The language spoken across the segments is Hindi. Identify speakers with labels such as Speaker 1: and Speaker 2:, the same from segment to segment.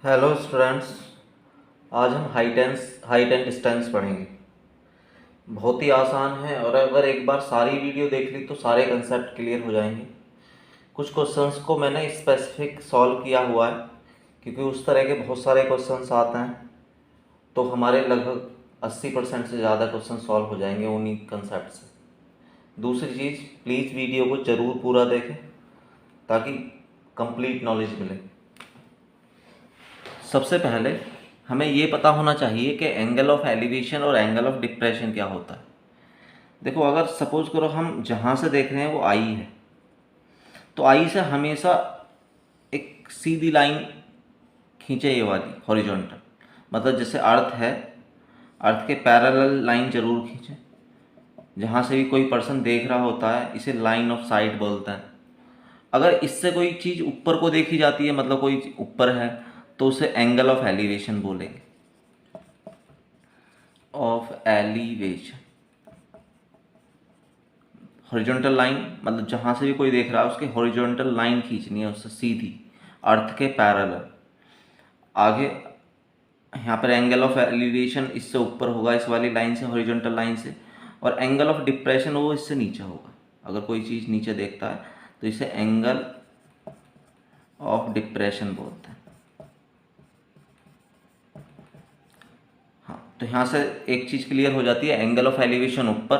Speaker 1: Hello students. आज हम हाइट एंड डिस्टेंस पढ़ेंगे। बहुत ही आसान है और अगर एक बार सारी वीडियो देख ली तो सारे कंसेप्ट क्लियर हो जाएंगे। कुछ क्वेश्चंस को मैंने स्पेसिफिक सॉल्व किया हुआ है क्योंकि उस तरह के बहुत सारे क्वेश्चंस आते हैं, तो हमारे लगभग 80% से ज़्यादा क्वेश्चन सॉल्व हो जाएंगे उन्हीं कंसेप्ट से। दूसरी चीज़, प्लीज़ वीडियो को ज़रूर पूरा देखें ताकि कंप्लीट नॉलेज मिले। सबसे पहले हमें ये पता होना चाहिए कि एंगल ऑफ एलिवेशन और एंगल ऑफ डिप्रेशन क्या होता है। देखो, अगर सपोज करो हम जहाँ से देख रहे हैं वो आई है, तो आई से हमेशा एक सीधी लाइन खींचे, ये वाली हॉरिजॉन्टल। मतलब जैसे अर्थ है, अर्थ के पैरेलल लाइन जरूर खींचे। जहाँ से भी कोई पर्सन देख रहा होता है इसे लाइन ऑफ साइट बोलते हैं। अगर इससे कोई चीज़ ऊपर को देखी जाती है, मतलब कोई ऊपर है, तो उसे एंगल ऑफ एलिवेशन बोलेंगे। ऑफ एलिवेशन, हॉरिजॉन्टल लाइन मतलब जहाँ से भी कोई देख रहा है उसके हॉरिजॉन्टल लाइन खींचनी है उससे सीधी, अर्थ के पैरेलल। आगे यहाँ पर एंगल ऑफ एलिवेशन इससे ऊपर होगा, इस वाली लाइन से, हॉरिजॉन्टल लाइन से। और एंगल ऑफ डिप्रेशन वो इससे नीचे होगा। अगर कोई चीज़ नीचे देखता है तो इसे एंगल ऑफ डिप्रेशन बोलते हैं। हाँ, तो यहाँ से एक चीज़ क्लियर हो जाती है, एंगल ऑफ एलिवेशन ऊपर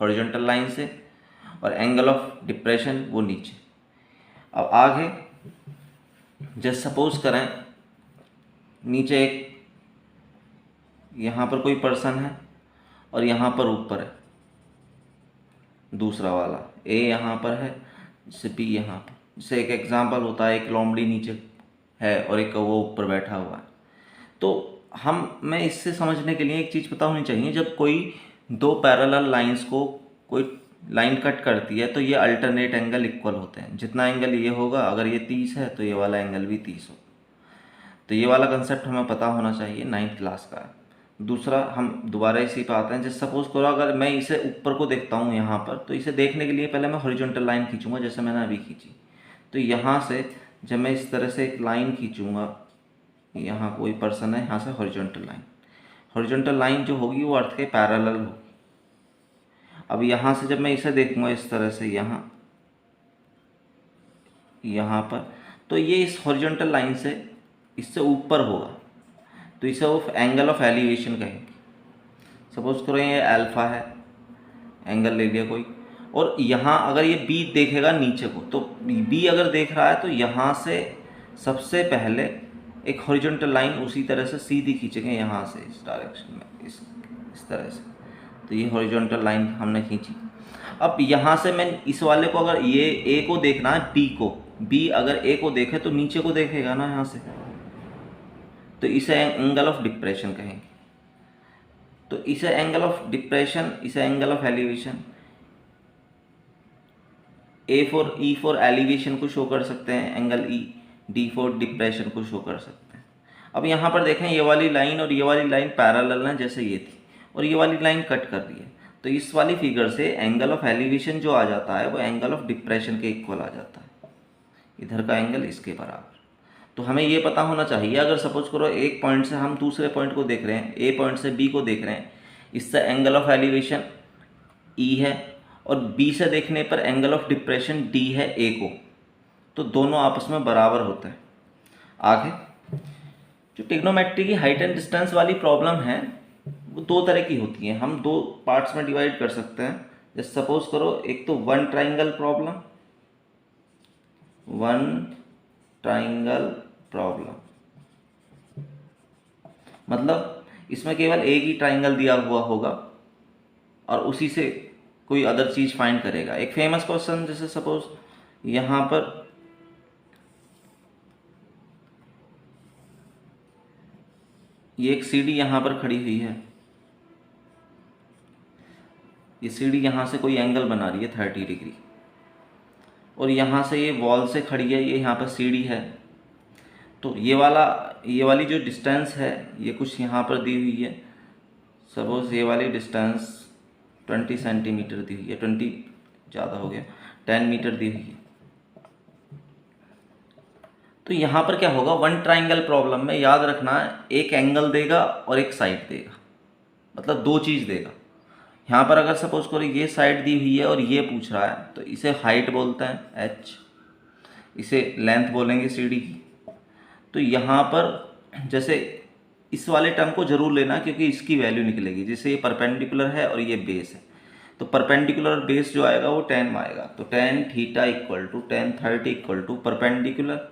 Speaker 1: हॉरिजॉन्टल लाइन से और एंगल ऑफ डिप्रेशन वो नीचे। अब आगे जैसे सपोज करें नीचे एक, यहाँ पर कोई पर्सन है और यहाँ पर ऊपर है दूसरा वाला, ए यहाँ पर है, जैसे बी यहाँ पर। जैसे एक एग्जांपल होता है, एक लोमड़ी नीचे है और एक वो ऊपर बैठा हुआ है। तो मैं इससे समझने के लिए एक चीज़ पता होनी चाहिए, जब कोई दो पैरेलल लाइंस को कोई लाइन कट करती है तो ये अल्टरनेट एंगल इक्वल होते हैं। जितना एंगल ये होगा, अगर ये 30 है तो ये वाला एंगल भी 30 होगा। तो ये वाला कंसेप्ट हमें पता होना चाहिए, 9th क्लास का है। दूसरा, हम दोबारा इसी पे आते हैं। जैसे सपोज करो अगर मैं इसे ऊपर को देखता हूँ यहाँ पर, तो इसे देखने के लिए पहले मैं हॉरिजॉन्टल लाइन खींचूंगा, जैसे मैंने अभी खींची। तो यहाँ से जब मैं इस तरह से एक लाइन खींचूंगा, यहाँ कोई पर्सन है, यहाँ से हॉरिजॉन्टल लाइन जो होगी वो अर्थ के पैरेलल होगी। अब यहाँ से जब मैं इसे देखूंगा इस तरह से, यहाँ पर, तो ये इस हॉरिजॉन्टल लाइन से इससे ऊपर होगा, तो इसे वो एंगल ऑफ एलिवेशन कहेंगे। सपोज करो ये अल्फा है, एंगल ले लिया कोई, और यहाँ अगर ये बी देखेगा नीचे को, तो बी अगर देख रहा है तो यहाँ से सबसे पहले एक हॉरिजॉन्टल लाइन उसी तरह से सीधी खींचेंगे, यहाँ से इस डायरेक्शन में, इस तरह से। तो ये हॉरिजॉन्टल लाइन हमने खींची। अब यहाँ से मैं इस वाले को, अगर ये ए को देखना है बी को, बी अगर ए को देखे तो नीचे को देखेगा ना यहाँ से, तो इसे एंगल ऑफ डिप्रेशन कहेंगे। तो इसे एंगल ऑफ डिप्रेशन, इसे angle of elevation. E for elevation को शो कर सकते हैं angle E, D for depression को शो कर सकते हैं। अब यहाँ पर देखें, ये वाली लाइन और ये वाली लाइन पैरेलल है जैसे ये थी, और ये वाली लाइन कट कर दी है। तो इस वाली फिगर से एंगल ऑफ एलिवेशन जो आ जाता है वो एंगल ऑफ डिप्रेशन के इक्वल आ जाता है, इधर का एंगल इसके बराबर। तो हमें ये पता होना चाहिए, अगर सपोज करो एक पॉइंट से हम दूसरे पॉइंट को देख रहे हैं, ए पॉइंट से बी को देख रहे हैं, इससे एंगल ऑफ एलिवेशन ई है और बी से देखने पर एंगल ऑफ डिप्रेशन डी है ए को, तो दोनों आपस में बराबर होते हैं। आगे जो ट्रिग्नोमेट्री की हाइट एंड डिस्टेंस वाली प्रॉब्लम है वो दो तरह की होती है, हम दो पार्ट्स में डिवाइड कर सकते हैं। जैसे सपोज करो, एक तो वन ट्राइंगल प्रॉब्लम, मतलब इसमें केवल एक ही ट्राइंगल दिया हुआ होगा और उसी से कोई अदर चीज फाइंड करेगा। एक फेमस क्वेश्चन, जैसे सपोज यहाँ पर ये एक सीढ़ी यहाँ पर खड़ी हुई है, ये सीढ़ी यहाँ से कोई एंगल बना रही है 30 डिग्री, और यहाँ से ये वॉल से खड़ी है, ये यहाँ पर सीढ़ी है। तो ये वाली जो डिस्टेंस है ये कुछ यहाँ पर दी हुई है। सपोज ये वाली डिस्टेंस 20 सेंटीमीटर दी हुई है, 20 ज़्यादा हो गया, 10 मीटर दी हुई है। तो यहाँ पर क्या होगा, वन ट्राइंगल प्रॉब्लम में याद रखना एक एंगल देगा और एक साइड देगा, मतलब दो चीज़ देगा। यहाँ पर अगर सपोज करो ये साइड दी हुई है और ये पूछ रहा है, तो इसे हाइट बोलते हैं h, इसे लेंथ बोलेंगे CD की। तो यहाँ पर जैसे इस वाले टर्म को जरूर लेना क्योंकि इसकी वैल्यू निकलेगी, जैसे ये परपेंडिकुलर है और ये बेस है, तो परपेंडिकुलर बेस जो आएगा वो 10 में आएगा। तो tan theta equal to tan 30 equal to perpendicular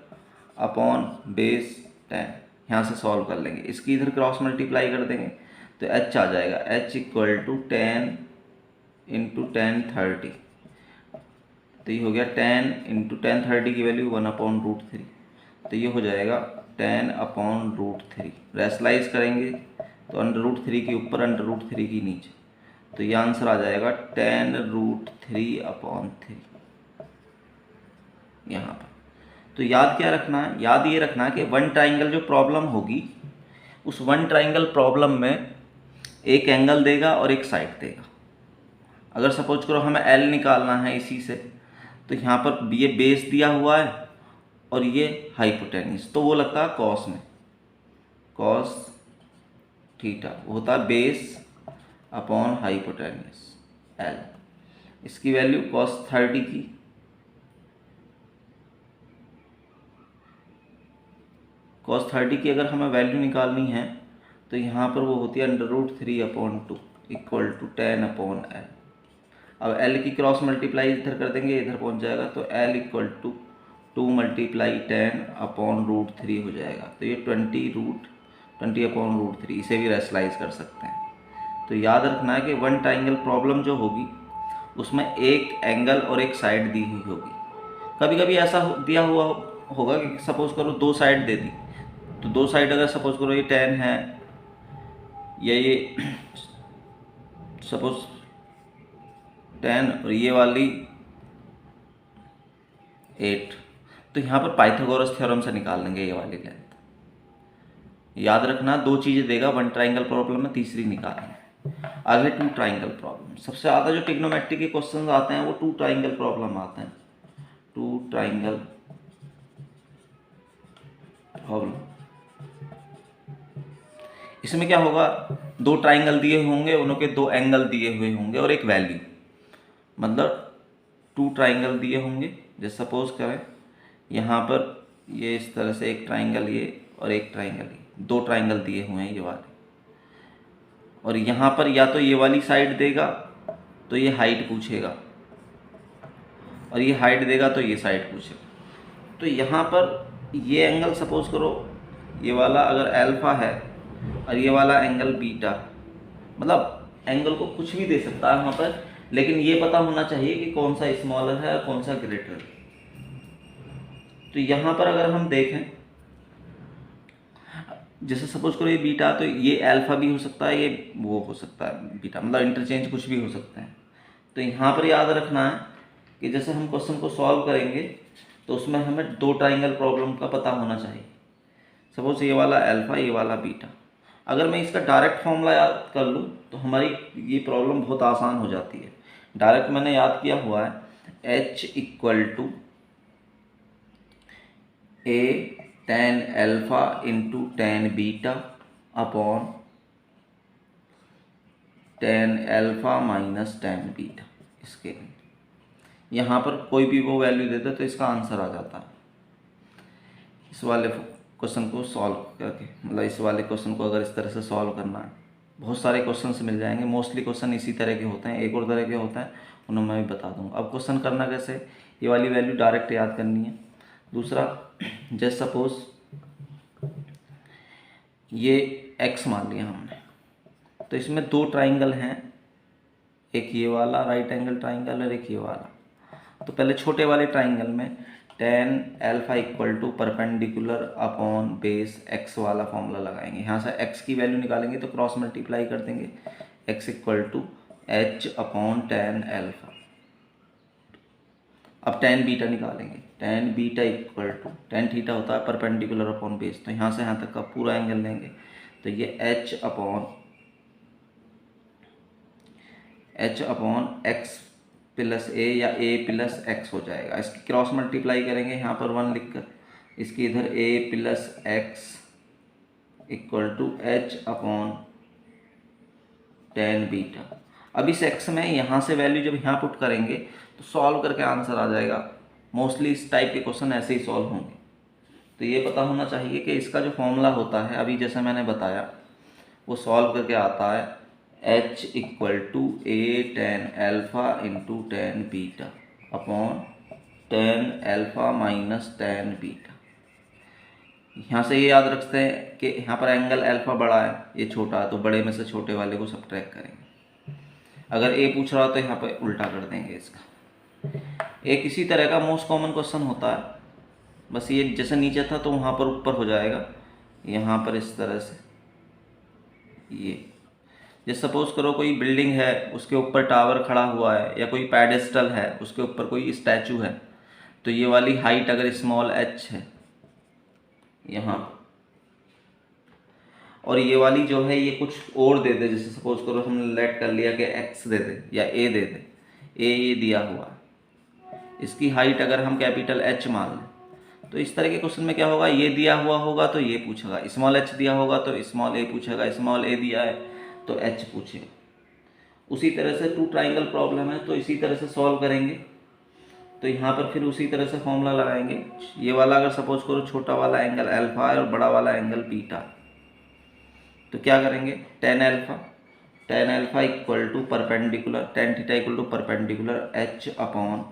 Speaker 1: upon base 10। यहाँ से सॉल्व कर लेंगे, इसकी इधर क्रॉस मल्टीप्लाई कर देंगे तो h आ जाएगा, h equal to 10 into tan 30। तो ये हो गया 10 इंटू tan 30 की वैल्यू 1/√3, तो ये हो जाएगा 10/√3। रेशलाइज करेंगे तो √3 के ऊपर √3 की नीचे, तो ये आंसर आ जाएगा 10√3/3 यहाँ पर। तो याद क्या रखना है, याद ये रखना है कि वन ट्राइंगल जो प्रॉब्लम होगी, उस वन ट्राइंगल प्रॉब्लम में एक एंगल देगा और एक साइड देगा। अगर सपोज करो हमें L निकालना है इसी से, तो यहाँ पर ये बेस दिया हुआ है और ये हाइपोटेन्यूस, तो वो लगता है कॉस में, कॉस थीटा होता है बेस अपॉन हाइपोटेन्यूस L। इसकी वैल्यू cos 30 की, cos 30 की अगर हमें वैल्यू निकालनी है तो यहाँ पर वो होती है √3/2 इक्वल टू 10/L। अब L की क्रॉस मल्टीप्लाई इधर कर देंगे, इधर पहुँच जाएगा, तो L इक्वल टू 2 मल्टीप्लाई 10/√3 हो जाएगा। तो ये 20/√3, इसे भी रेशलाइज कर सकते हैं। तो याद रखना है कि वन ट्राइंगल प्रॉब्लम जो होगी उसमें एक एंगल और एक साइड दी हुई होगी। कभी कभी ऐसा दिया हुआ होगा कि सपोज करो दो साइड दे दी, तो दो साइड अगर सपोज करो ये 10 है या ये सपोज 10 और ये वाली 8, तो यहाँ पर पाइथागोरस थ्योरम से निकाल लेंगे ये वाली लेंथ। याद रखना दो चीज़ें देगा वन ट्राइंगल प्रॉब्लम में, तीसरी निकालना। आगे टू ट्राइंगल प्रॉब्लम, सबसे ज़्यादा जो ट्रिग्नोमेट्री के क्वेश्चन आते हैं वो टू ट्राइंगल प्रॉब्लम आते हैं। टू ट्राइंगल प्रॉब्लम, इसमें क्या होगा, दो ट्राइंगल दिए होंगे, उनके दो एंगल दिए हुए होंगे और एक वैल्यू, मतलब टू ट्राइंगल दिए होंगे। जैसे सपोज करें यहाँ पर ये इस तरह से एक ट्राइंगल ये और एक ट्राइंगल ये, दो ट्राइंगल दिए हुए हैं ये वाले, और यहाँ पर या तो ये वाली साइड देगा तो ये हाइट पूछेगा, और ये हाइट देगा तो ये साइड पूछेगा। तो यहाँ पर ये एंगल सपोज करो ये वाला अगर अल्फा है और ये वाला एंगल बीटा, मतलब एंगल को कुछ भी दे सकता है वहाँ पर, लेकिन ये पता होना चाहिए कि कौन सा स्मॉलर है और कौन सा ग्रेटर है। तो यहाँ पर अगर हम देखें, जैसे सपोज करो ये बीटा, तो ये अल्फा भी हो सकता है, ये वो हो सकता है बीटा, मतलब इंटरचेंज कुछ भी हो सकते हैं। तो यहाँ पर याद रखना है कि जैसे हम क्वेश्चन को सॉल्व करेंगे तो उसमें हमें दो ट्राइंगल प्रॉब्लम का पता होना चाहिए। सपोज ये वाला अल्फा, ये वाला बीटा, अगर मैं इसका डायरेक्ट फॉर्मूला याद कर लूँ तो हमारी ये प्रॉब्लम बहुत आसान हो जाती है। डायरेक्ट मैंने याद किया हुआ है, H equal to A tan alpha into tan beta upon tan alpha minus tan beta. इसके यहाँ पर कोई भी वो वैल्यू देता तो इसका आंसर आ जाता है। इस वाले क्वेश्चन को सॉल्व करके, मतलब इस वाले क्वेश्चन को अगर इस तरह से सॉल्व करना है, बहुत सारे क्वेश्चन मिल जाएंगे। मोस्टली क्वेश्चन इसी तरह के होते हैं, एक और तरह के होता है, उन्हें मैं भी बता दूंगा। अब क्वेश्चन करना कैसे, ये वाली वैल्यू डायरेक्ट याद करनी है। दूसरा, जैसे सपोज ये x मान लिया हमने, तो इसमें दो ट्राइंगल हैं, एक ये वाला राइट एंगल ट्राइंगल और एक ये वाला। तो पहले छोटे वाले ट्राइंगल में tan alpha equal to perpendicular upon base x वाला फॉर्मूला लगाएंगे। यहाँ से x की वैल्यू निकालेंगे तो क्रॉस मल्टीप्लाई कर देंगे, x equal to h upon tan alpha. अब tan बीटा निकालेंगे, tan beta equal to tan theta होता है परपेंडिकुलर अपॉन बेस, तो यहाँ से यहाँ तक का पूरा एंगल लेंगे तो ये h upon x plus a या a प्लस x हो जाएगा। इसकी क्रॉस मल्टीप्लाई करेंगे यहाँ पर 1 लिखकर, इसकी इधर a plus x equal to h upon tan beta. अब इस x में यहाँ से वैल्यू जब यहाँ पुट करेंगे तो सॉल्व करके आंसर आ जाएगा। मोस्टली इस टाइप के क्वेश्चन ऐसे ही सॉल्व होंगे। तो ये पता होना चाहिए कि इसका जो फॉर्मूला होता है अभी जैसे मैंने बताया वो सॉल्व करके आता है h equal to a tan alpha into tan beta upon tan alpha minus tan beta. यहाँ से ये याद रखते हैं कि यहाँ पर एंगल अल्फ़ा बड़ा है, ये छोटा है, तो बड़े में से छोटे वाले को सब्ट्रैक्ट करेंगे। अगर ए पूछ रहा हो तो यहाँ पर उल्टा कर देंगे इसका। एक इसी तरह का मोस्ट कॉमन क्वेश्चन होता है, बस ये जैसे नीचे था तो वहाँ पर ऊपर हो जाएगा, यहाँ पर इस तरह से। ये जैसे सपोज करो कोई बिल्डिंग है, उसके ऊपर टावर खड़ा हुआ है या कोई पैडेस्टल है, उसके ऊपर कोई स्टैचू है, तो ये वाली हाइट अगर स्मॉल h है यहाँ, और ये वाली जो है ये कुछ और दे दे, जैसे सपोज करो हमने लेट कर लिया कि x दे दे या a दे दे, a ये दिया हुआ है, इसकी हाइट अगर हम कैपिटल H मान लें तो इस तरह के क्वेश्चन में क्या होगा, ये दिया हुआ होगा तो ये पूछेगा, स्मॉल h दिया होगा तो स्मॉल a पूछेगा, स्मॉल a दिया है तो h पूछेगा। उसी तरह से टू ट्राइंगल प्रॉब्लम है तो इसी तरह से सॉल्व करेंगे। तो यहाँ पर फिर उसी तरह से फॉर्मूला लगाएंगे। ये वाला अगर सपोज करो छोटा वाला एंगल अल्फा है और बड़ा वाला एंगल बीटा, तो क्या करेंगे, tan alpha equal to perpendicular tan theta equal to perpendicular h upon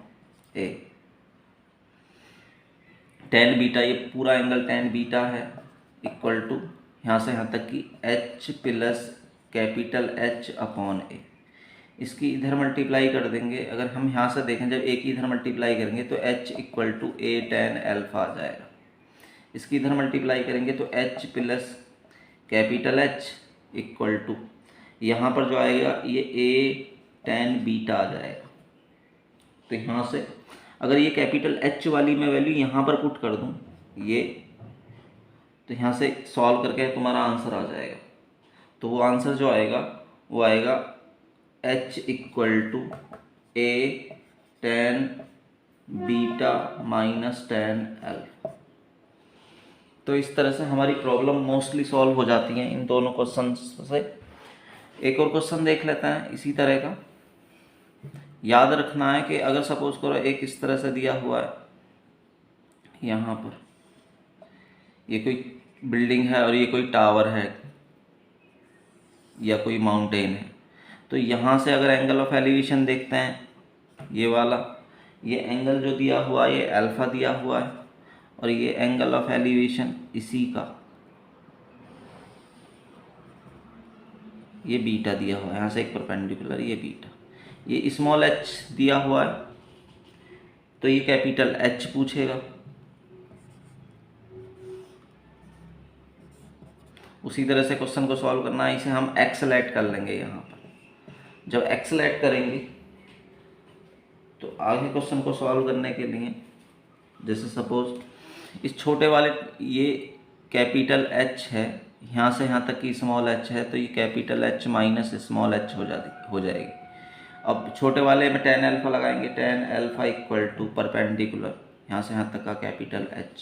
Speaker 1: a। Tan beta, ये पूरा एंगल टेन बीटा है, इक्वल टू यहाँ से यहाँ तक की h plus capital H upon a। इसकी इधर मल्टीप्लाई कर देंगे। अगर हम यहाँ से देखें जब एक ही इधर मल्टीप्लाई करेंगे तो h equal to a tan alpha आ जाएगा। इसकी इधर मल्टीप्लाई करेंगे तो h plus capital H equal to यहाँ पर जो आएगा ये ए टेन बीटा आ जाएगा। तो यहाँ से अगर ये कैपिटल H वाली मैं वैल्यू यहाँ पर पुट कर दूँ ये, तो यहाँ से सॉल्व करके तुम्हारा आंसर आ जाएगा। तो वो आंसर जो आएगा वो आएगा h equal to a tan beta minus tan alpha. तो इस तरह से हमारी प्रॉब्लम मोस्टली सॉल्व हो जाती हैं इन दोनों क्वेश्चन से। एक और क्वेश्चन देख लेते हैं इसी तरह का। याद रखना है कि अगर सपोज करो एक इस तरह से दिया हुआ है, यहाँ पर ये कोई बिल्डिंग है और ये कोई टावर है या कोई माउंटेन है, तो यहाँ से अगर एंगल ऑफ एलिवेशन देखते हैं ये वाला, ये एंगल जो दिया हुआ है ये अल्फ़ा दिया हुआ है और ये एंगल ऑफ एलिवेशन इसी का ये बीटा दिया हुआ है, यहाँ से एक परपेंडिकुलर ये बीटा, ये स्मॉल h दिया हुआ है तो ये कैपिटल H पूछेगा। उसी तरह से क्वेश्चन को सॉल्व करना है, इसे हम एक्सेलेट कर लेंगे। यहाँ पर जब एक्सेलेट करेंगे तो आगे क्वेश्चन को सॉल्व करने के लिए जैसे सपोज इस छोटे वाले ये कैपिटल H है, यहाँ से यहाँ तक की स्मॉल h है, तो ये capital H minus small h हो जाएगी। अब छोटे वाले में टेन अल्फा लगाएंगे, tan alpha equal to perpendicular यहाँ से यहाँ तक का capital H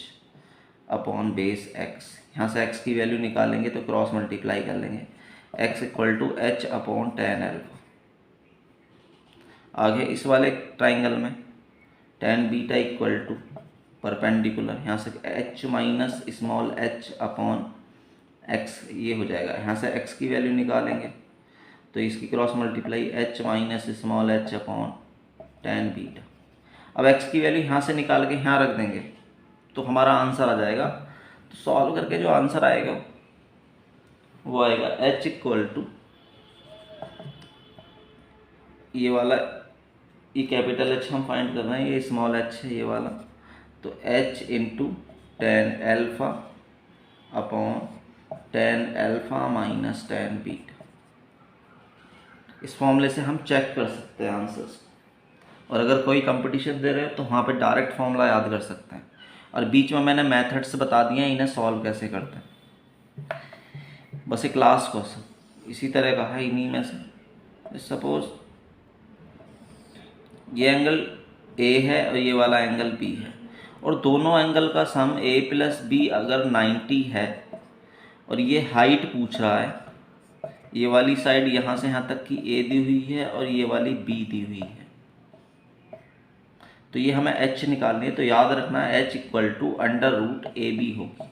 Speaker 1: upon base x। यहाँ से x की वैल्यू निकालेंगे तो क्रॉस मल्टीप्लाई कर लेंगे, x equal to h upon tan alpha. आगे इस वाले ट्राइंगल में tan beta equal to perpendicular यहाँ से h minus small h upon x, ये हो जाएगा। यहाँ से x की वैल्यू निकालेंगे तो इसकी cross multiply h minus small h upon tan beta. अब x की वैल्यू यहाँ से निकाल के यहाँ रख देंगे तो हमारा आंसर आ जाएगा। तो सॉल्व करके जो आंसर आएगा वो आएगा h इक्वल टू ये वाला, ये कैपिटल H हम फाइंड कर रहे हैं, ये स्मॉल h है ये वाला, तो h into tan alpha upon tan alpha minus tan beta. इस फॉर्मूले से हम चेक कर सकते हैं आंसर्स, और अगर कोई कंपटीशन दे रहे हो तो वहाँ पे डायरेक्ट फॉर्मूला याद कर सकते हैं। और बीच में मैंने मेथड्स बता दिए हैं, इन्हें सॉल्व कैसे करते हैं। बस एक लास्ट क्वेश्चन इसी तरह का है इन्हीं में से। सपोज ये एंगल A है और ये वाला एंगल B है, और दोनों एंगल का सम ए प्लस बी अगर 90 है और ये हाइट पूछ रहा है, ये वाली साइड यहाँ से यहाँ तक की ए दी हुई है और ये वाली बी दी हुई है, तो ये हमें h निकालनी है। तो याद रखना h equal to under root a b होगी,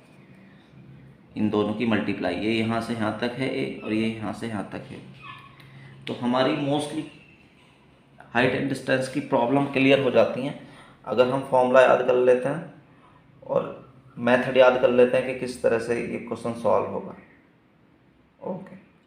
Speaker 1: इन दोनों की मल्टीप्लाई। ये यहाँ से यहाँ तक है a और ये यहाँ से यहाँ तक है। तो हमारी मोस्टली हाइट एंड डिस्टेंस की प्रॉब्लम क्लियर हो जाती हैं अगर हम फॉर्मूला याद कर लेते हैं और मेथड याद कर लेते हैं कि किस तरह से ये क्वेश्चन सॉल्व होगा। ओके।